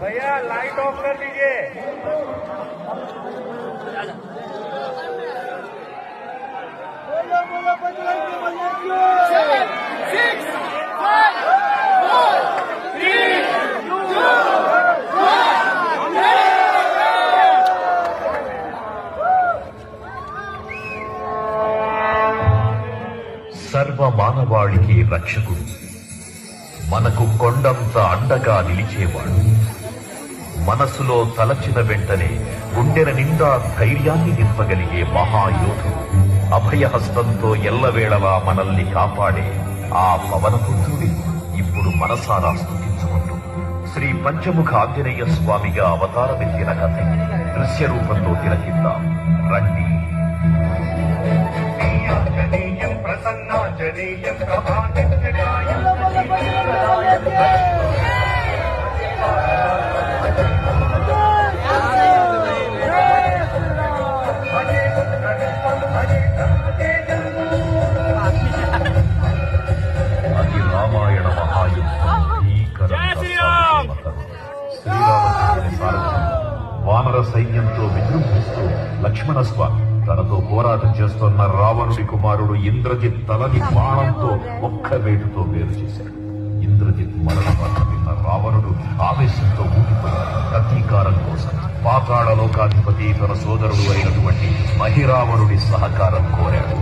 भैया light of कर दीजिए। సర్వ మానవాళికి రక్షకుడు, మనకు కొండంత అండగా నిలిచేవాడు, మనసులో తలచిన వెంటనే గుండెల నిండా ధైర్యాన్ని నింపగలిగే మహాయోధుడు, అభయహస్తంతో ఎల్లవేళలా మనల్ని కాపాడే ఆ పవనపుత్రుడి ఇప్పుడు మనసారా స్తుతించుకుంటూ శ్రీ పంచముఖ ఆంజనేయ స్వామిగా అవతారమెత్తిన కథ దృశ్య రూపంలో తిలకిద్దాం రండి. ప్రసన్నాంజనేయం అది రామాయణ మహాయుద్ధం. శ్రీరామచంద్రుని సారథ్యం వానర సైన్యంతో విజృంభిస్తూ లక్ష్మణస్వామి తనతో పోరాటం చేస్తున్న రావణుడి కుమారుడు ఇంద్రజిత్ తలని బాణంతో ఒక్క వేటుతో వేరు చేశాడు. ఇంద్రజిత్ మరణ వార్త విన్న రావణుడు ఆవేశంతో ఊగిపోయాడు. ప్రతీకారం కోసం పాతాళ లోకాధిపతి తన సోదరుడు అయినటువంటి మహిరావణుడి సహకారం కోరాడు.